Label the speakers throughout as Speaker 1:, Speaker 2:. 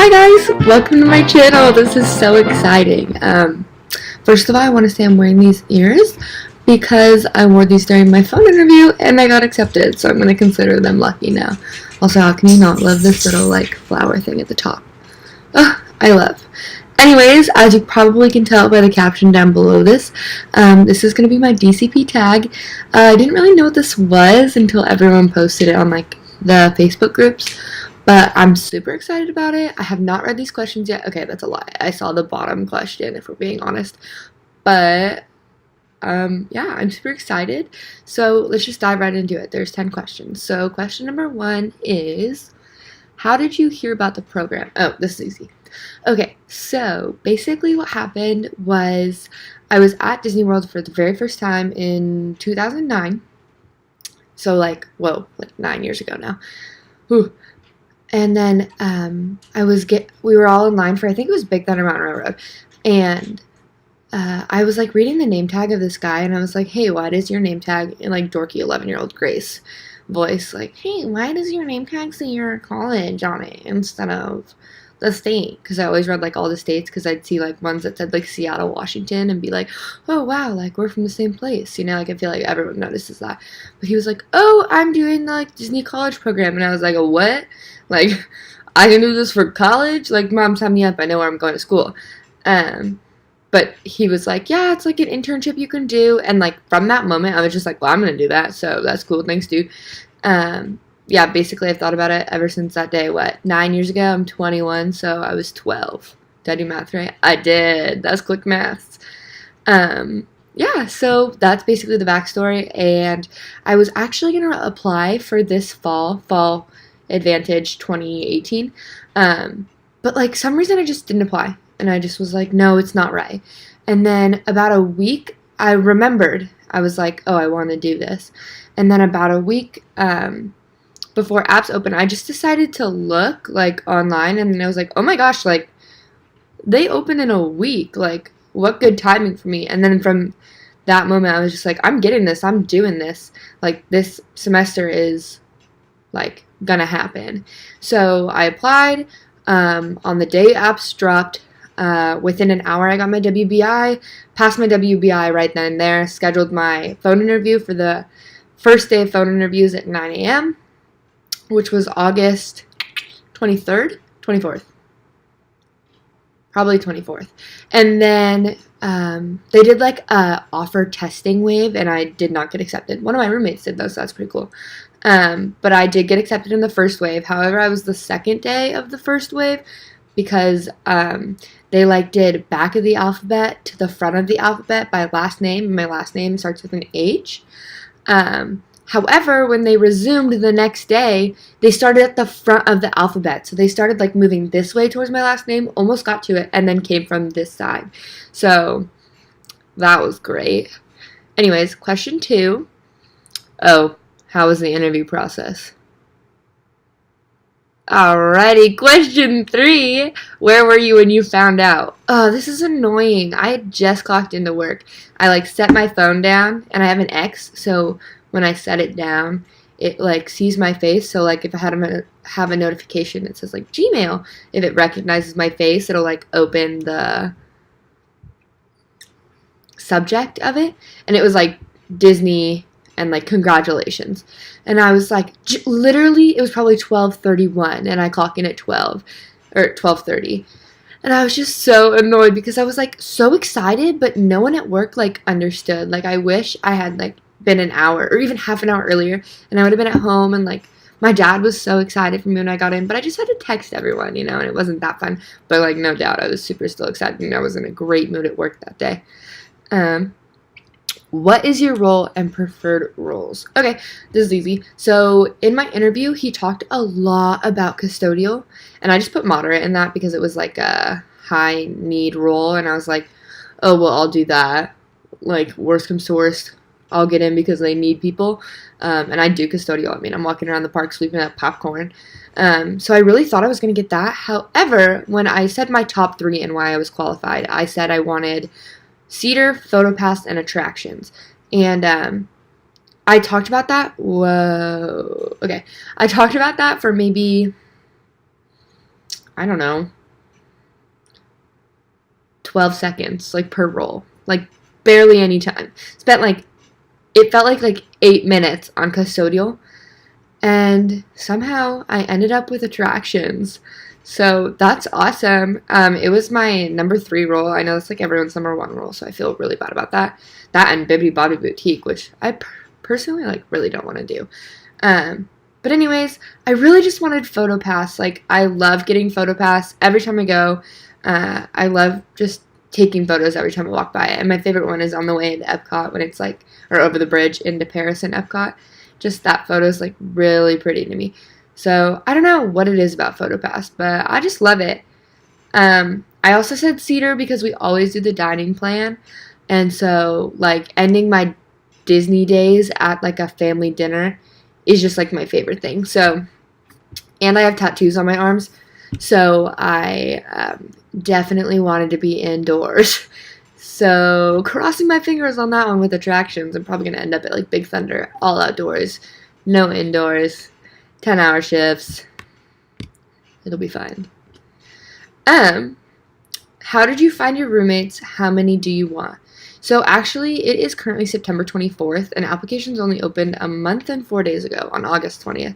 Speaker 1: Hi guys, welcome to my channel. This is so exciting. First of all, I want to say I'm wearing these ears because I wore these during my phone interview and I got accepted, so I'm going to consider them lucky now. Also, how can you not love this little like flower thing at the top? I love. Anyways, as you probably can tell by the caption down below this is going to be my DCP tag. I didn't really know what this was until everyone posted it on like the Facebook groups. But I'm super excited about it. I have not read these questions yet. Okay, that's a lie. I saw the bottom question, if we're being honest. But, yeah, I'm super excited. So let's just dive right into it. There's 10 questions. So question number 1 is, how did you hear about the program? Oh, this is easy. Okay, so basically what happened was I was at Disney World for the very first time in 2009. So, like 9 years ago now. Whew. And then we were all in line for, I think it was Big Thunder Mountain Railroad, and I was like reading the name tag of this guy, and I was like, hey, why does your name tag, in like dorky 11-year-old Grace voice, like, hey, why does your name tag say your college on it instead of the state? Because I always read like all the states, because I'd see like ones that said like Seattle, Washington, and be like, oh wow, like we're from the same place, you know, like I feel like everyone notices that. But he was like, oh, I'm doing the like Disney college program, and I was like, oh, what? Like, I can do this for college? Like, mom, sign me up, I know where I'm going to school. But he was like, yeah, it's like an internship you can do, and like from that moment I was just like, well, I'm gonna do that, so that's cool, thanks dude. Yeah, basically I've thought about it ever since that day. 9 years ago? I'm 21, so I was 12. Did I do math right? I did. That's quick maths. Yeah, so that's basically the backstory, and I was actually going to apply for this fall Advantage 2018, but like some reason I just didn't apply, and I just was like, no, it's not right. And then about a week, I remembered, I was like, oh, I want to do this. And then about a week, before apps open, I just decided to look like online, and then I was like, oh my gosh, like they open in a week, like what good timing for me. And then from that moment I was just like, I'm getting this, I'm doing this, like this semester is like gonna happen. So I applied. On the day apps dropped, within an hour I got my WBI, passed my WBI right then and there, scheduled my phone interview for the first day of phone interviews at 9 a.m., which was August 23rd, 24th. Probably 24th. And then they did like a offer testing wave, and I did not get accepted. One of my roommates did though, so that's pretty cool. But I did get accepted in the first wave. However, I was the second day of the first wave because they like did back of the alphabet to the front of the alphabet by last name, and my last name starts with an H. However, when they resumed the next day, they started at the front of the alphabet. So they started like moving this way towards my last name, almost got to it, and then came from this side. So that was great. Anyways, question 2. Oh, how was the interview process? Alrighty, question 3. Where were you when you found out? Oh, this is annoying. I had just clocked into work. I like set my phone down, and I have an X, so when I set it down, it like sees my face. So like if I have a notification that says like Gmail, if it recognizes my face, it'll like open the subject of it, and it was like Disney and like congratulations. And I was like, literally, it was probably 12:31, and I clock in at 12:30. And I was just so annoyed because I was like so excited, but no one at work like understood. Like I wish I had like been an hour or even half an hour earlier, and I would have been at home, and like my dad was so excited for me when I got in, but I just had to text everyone, you know, and it wasn't that fun. But like no doubt I was super still excited, and I was in a great mood at work that day. What is your role and preferred roles? Okay, this is easy. So in my interview, he talked a lot about custodial, and I just put moderate in that because it was like a high need role, and I was like, oh, well, I'll do that. Like, worst comes to worst, I'll get in because they need people. And I do custodial. I mean, I'm walking around the park sweeping up popcorn. So I really thought I was going to get that. However, when I said my top 3 and why I was qualified, I said I wanted Cedar, PhotoPass, and attractions. And I talked about that. Whoa. Okay. I talked about that for maybe I don't know, 12 seconds, like, per roll. Like, barely any time. Spent, like, it felt like 8 minutes on custodial. And somehow I ended up with attractions. So that's awesome. It was my number 3 role. I know it's like everyone's number 1 role, so I feel really bad about that. That and Bibbidi Bobbidi Boutique, which I personally like really don't want to do. But anyways, I really just wanted PhotoPass. Like, I love getting PhotoPass every time I go. I love just taking photos every time I walk by it. And my favorite one is on the way into Epcot when it's like, or over the bridge into Paris and Epcot. Just that photo is like really pretty to me. So I don't know what it is about PhotoPass, but I just love it. I also said Cedar because we always do the dining plan. And so like ending my Disney days at like a family dinner is just like my favorite thing. So, and I have tattoos on my arms. So I definitely wanted to be indoors. So crossing my fingers on that one with attractions. I'm probably going to end up at like Big Thunder, all outdoors, no indoors, 10-hour shifts. It'll be fine. How did you find your roommates? How many do you want? So actually, it is currently September 24th, and applications only opened a month and 4 days ago on August 20th.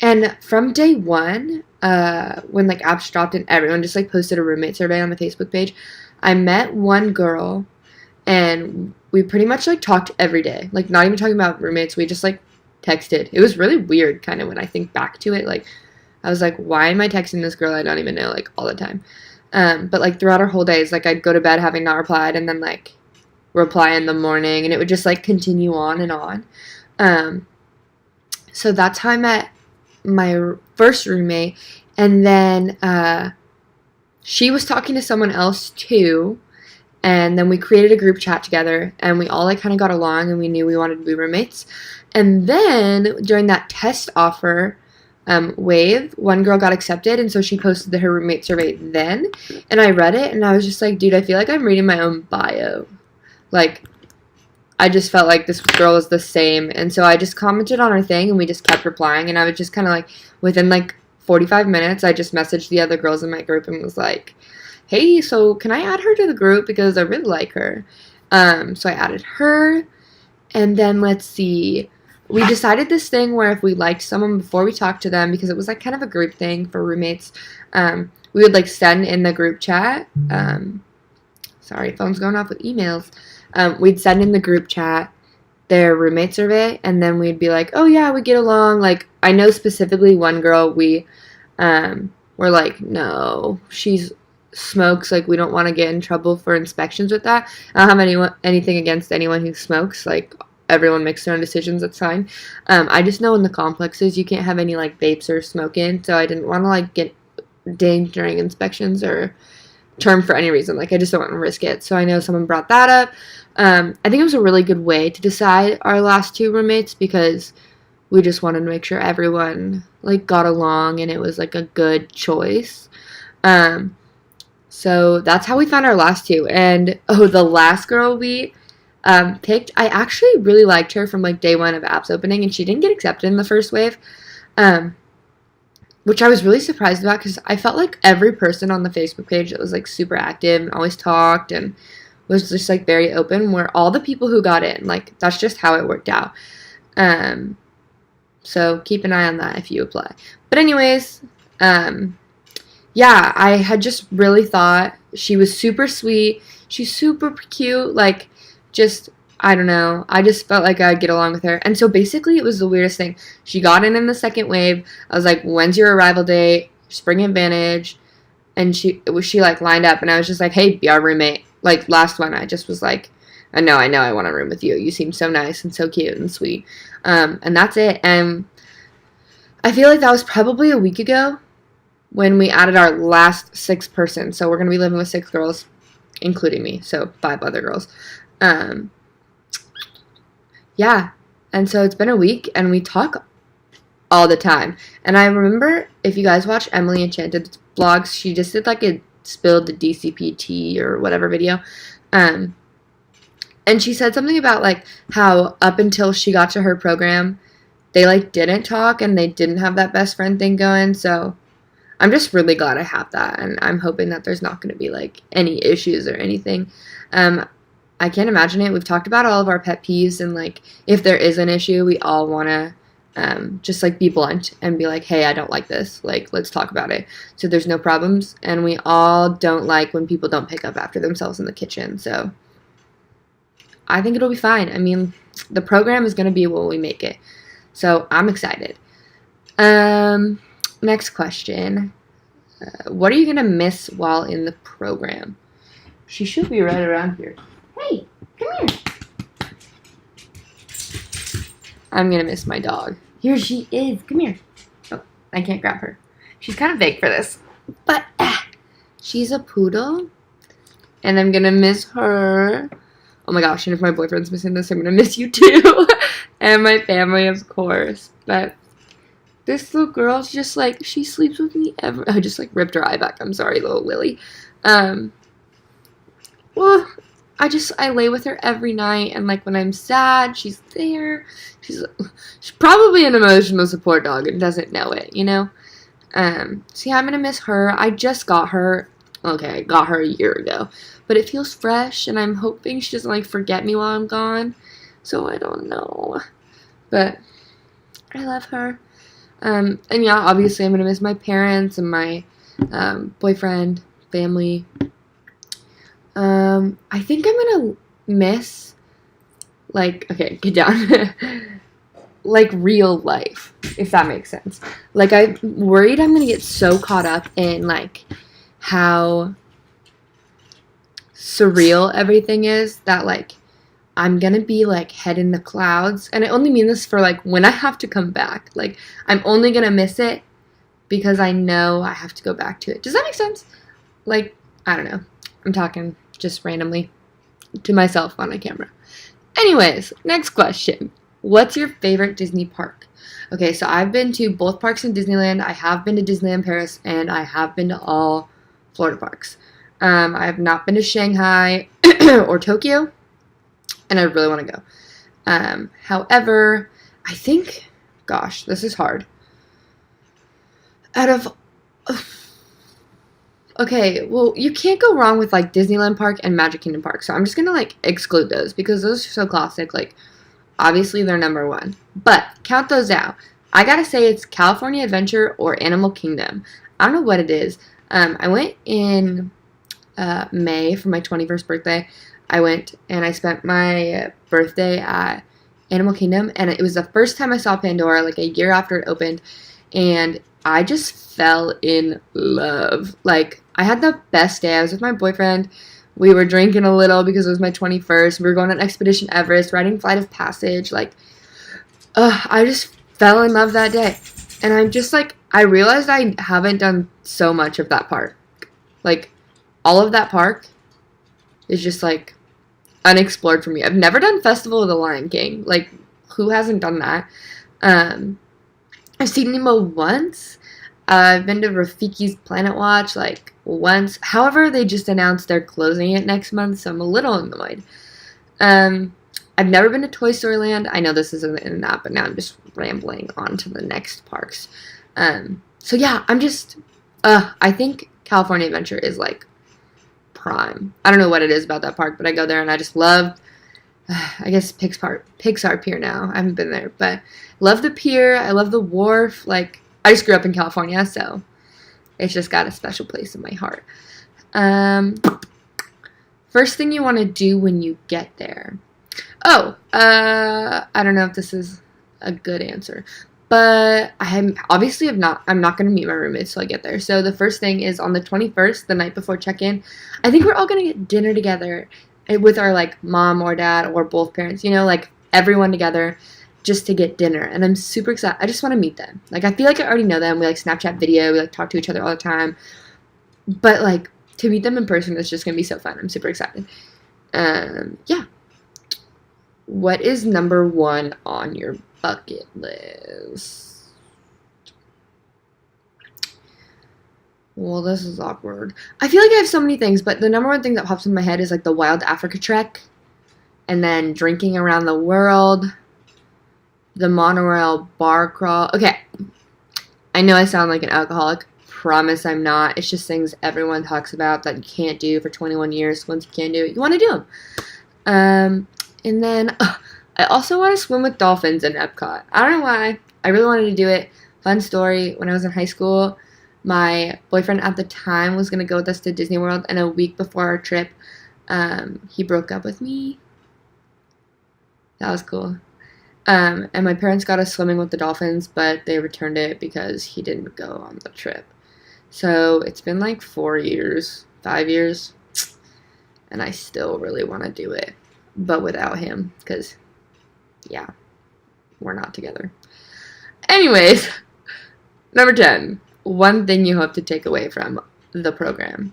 Speaker 1: And from day one, when like apps dropped and everyone just like posted a roommate survey on the Facebook page, I met one girl and we pretty much like talked every day. Like not even talking about roommates, we just like texted. It was really weird kind of when I think back to it. Like I was like, why am I texting this girl I don't even know like all the time? But like throughout our whole days, like I'd go to bed having not replied and then like reply in the morning and it would just like continue on and on. So that's how I met my first roommate, and then she was talking to someone else too, and then we created a group chat together and we all like kind of got along and we knew we wanted to be roommates. And then during that test offer wave, one girl got accepted, and so she posted her roommate survey then, and I read it and I was just like, dude, I feel like I'm reading my own bio. Like I just felt like this girl was the same. And so I just commented on her thing and we just kept replying. And I was just kind of like, within like 45 minutes, I just messaged the other girls in my group and was like, hey, so can I add her to the group because I really like her? So I added her. And then let's see. We decided this thing where if we liked someone before we talked to them, because it was like kind of a group thing for roommates, we would like send in the group chat. Sorry, phone's going off with emails. We'd send in the group chat their roommate survey, and then we'd be like, oh yeah, we get along. Like, I know specifically one girl, we were like, no, she smokes. Like, we don't want to get in trouble for inspections with that. I don't have anything against anyone who smokes. Like, everyone makes their own decisions. That's fine. I just know in the complexes you can't have any, like, vapes or smoking, so I didn't want to, like, get dinged during inspections or termed for any reason. Like, I just don't want to risk it. So I know someone brought that up. I think it was a really good way to decide our last 2 roommates because we just wanted to make sure everyone like got along and it was like a good choice. So that's how we found our last 2. And the last girl we picked, I actually really liked her from like day 1 of apps opening, and she didn't get accepted in the first wave, which I was really surprised about because I felt like every person on the Facebook page that was like super active and always talked and was just like very open were all the people who got in. Like that's just how it worked out. So keep an eye on that if you apply. But anyways, yeah, I had just really thought she was super sweet. She's super cute. Like just, I don't know. I just felt like I'd get along with her. And so basically it was the weirdest thing. She got in the second wave. I was like, when's your arrival date? Spring Advantage. And she like lined up and I was just like, hey, be our roommate. Like last one, I just was like, I know I want to room with you. You seem so nice and so cute and sweet. And that's it. And I feel like that was probably a week ago when we added our last 6 person. So we're going to be living with 6 girls, including me. So 5 other girls. Yeah. And so it's been a week and we talk all the time. And I remember, if you guys watch Emily Enchanted's vlogs, she just did like a spilled the DCP tea or whatever video. And she said something about like how up until she got to her program, they like didn't talk and they didn't have that best friend thing going. So I'm just really glad I have that, and I'm hoping that there's not going to be like any issues or anything. I can't imagine it. We've talked about all of our pet peeves, and like if there is an issue, we all want to just like be blunt and be like, hey, I don't like this. Like, let's talk about it. So there's no problems, and we all don't like when people don't pick up after themselves in the kitchen. So I think it'll be fine. I mean, the program is going to be what we make it. So I'm excited. Next question. What are you going to miss while in the program? She should be right around here. Hey, come here. I'm going to miss my dog. Here she is. Come here. Oh, I can't grab her. She's kind of big for this. But she's a poodle. And I'm going to miss her. Oh my gosh, and if my boyfriend's missing this, I'm going to miss you too. And my family, of course. But this little girl's just like, she sleeps with me every... I just like ripped her eye back. I'm sorry, little Lily. Well, I lay with her every night, and like when I'm sad, she's there. She's probably an emotional support dog and doesn't know it, you know? So yeah, I'm gonna miss her. I just got her. Okay, I got her a year ago. But it feels fresh, and I'm hoping she doesn't like forget me while I'm gone. So I don't know. But I love her. And yeah, obviously I'm gonna miss my parents and my boyfriend, family. I think I'm gonna miss, like, okay, get down. Like real life, if that makes sense. Like, I'm worried I'm gonna get so caught up in like how surreal everything is that like I'm gonna be like head in the clouds. And I only mean this for like when I have to come back. Like, I'm only gonna miss it because I know I have to go back to it. Does that make sense? Like, I don't know. I'm talking just randomly to myself on my camera. Anyways, next question. What's your favorite Disney park? Okay, so I've been to both parks in Disneyland. I have been to Disneyland Paris, and I have been to all Florida parks. I have not been to Shanghai or Tokyo, and I really want to go. However, I think, gosh, this is hard. Out of... Okay, well, you can't go wrong with, like, Disneyland Park and Magic Kingdom Park, so I'm just gonna, like, exclude those, because those are so classic. Like, obviously they're number one. But, count those out. I gotta say it's California Adventure or Animal Kingdom. I don't know what it is. I went in May for my 21st birthday. I went and I spent my birthday at Animal Kingdom, and it was the first time I saw Pandora, like, a year after it opened, and I just fell in love. Like, I had the best day. I was with my boyfriend. We were drinking a little because it was my 21st. We were going on Expedition Everest, riding Flight of Passage. Like, I just fell in love that day. And I'm just like, I realized I haven't done so much of that park. Like, all of that park is just, like, unexplored for me. I've never done Festival of the Lion King. Like, who hasn't done that? I've seen Nemo once. I've been to Rafiki's Planet Watch, like, once. However, they just announced they're closing it next month, so I'm a little annoyed. I've never been to Toy Story Land. I know this isn't in that, but now I'm just rambling on to the next parks. So yeah, I'm just, I think California Adventure is, like, prime. I don't know what it is about that park, but I go there and I just love, I guess Pixar Pier now. I haven't been there, but love the pier. I love the wharf. Like, I just grew up in California, so it's just got a special place in my heart. First thing you want to do when you get there. Oh, I don't know if this is a good answer, but I'm not going to meet my roommates till I get there. So the first thing is on the 21st, the night before check-in, I think we're all going to get dinner together with our, like, mom or dad or both parents, you know, like, everyone together just to get dinner. And I'm super excited. I just want to meet them. Like, I feel like I already know them. We, like, Snapchat video. We, like, talk to each other all the time. But, like, to meet them in person is just going to be so fun. I'm super excited. Yeah. What is number one on your bucket list? Well, this is awkward. I feel like I have so many things, but the number one thing that pops in my head is, like, the Wild Africa Trek. And then drinking around the world. The monorail bar crawl. Okay. I know I sound like an alcoholic. promise I'm not. It's just things everyone talks about that you can't do for 21 years. Once you can do it, you want to do them. And then I also want to swim with dolphins in Epcot. I don't know why. I really wanted to do it. Fun story, when I was in high school, my boyfriend at the time was going to go with us to Disney World, and a week before our trip, he broke up with me. That was cool. And my parents got us swimming with the dolphins, but they returned it because he didn't go on the trip. So it's been like 4 years, 5 years, and I still really want to do it, but without him, because, yeah, we're not together. Anyways, number 10, one thing you hope to take away from the program.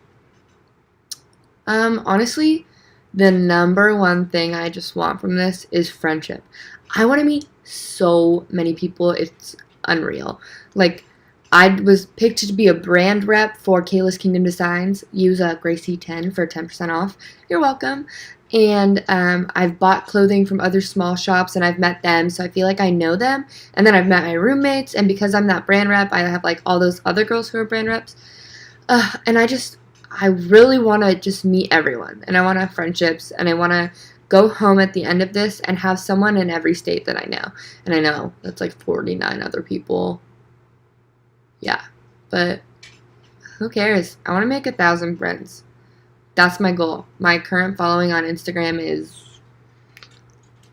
Speaker 1: Honestly, the number one thing I just want from this is friendship. I want to meet so many people. It's unreal. Like, I was picked to be a brand rep for Kayla's Kingdom Designs. Use Gracie 10 for 10% off. You're welcome. And I've bought clothing from other small shops, and I've met them, so I feel like I know them. And then I've met my roommates, and because I'm that brand rep, I have like all those other girls who are brand reps. And I really want to just meet everyone, and I want to have friendships, and I want to go home at the end of this and have someone in every state that I know. And I know that's like 49 other people. Yeah, but who cares? I want to make 1,000 friends. That's my goal. My current following on Instagram is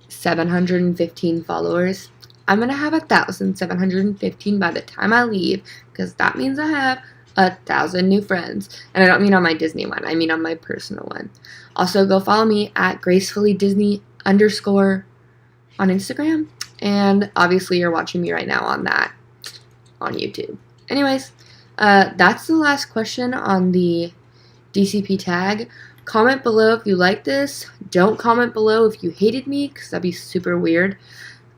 Speaker 1: 715 followers. I'm going to have 1,715 by the time I leave, because that means I have 1,000 new friends. And I don't mean on my Disney one. I mean on my personal one. Also, go follow me at GracefullyDisney_ on Instagram. And obviously, you're watching me right now on that on YouTube. Anyways, that's the last question on the DCP tag. Comment below if you like this. Don't comment below if you hated me, because that'd be super weird.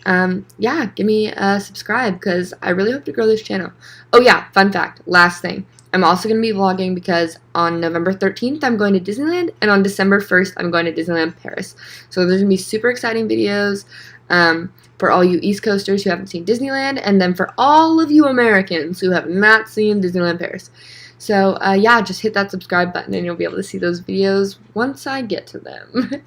Speaker 1: Yeah, give me a subscribe, because I really hope to grow this channel. Oh yeah, fun fact, last thing. I'm also going to be vlogging because on November 13th, I'm going to Disneyland, and on December 1st, I'm going to Disneyland Paris. So there's going to be super exciting videos for all you East Coasters who haven't seen Disneyland, and then for all of you Americans who have not seen Disneyland Paris. So yeah, just hit that subscribe button, and you'll be able to see those videos once I get to them.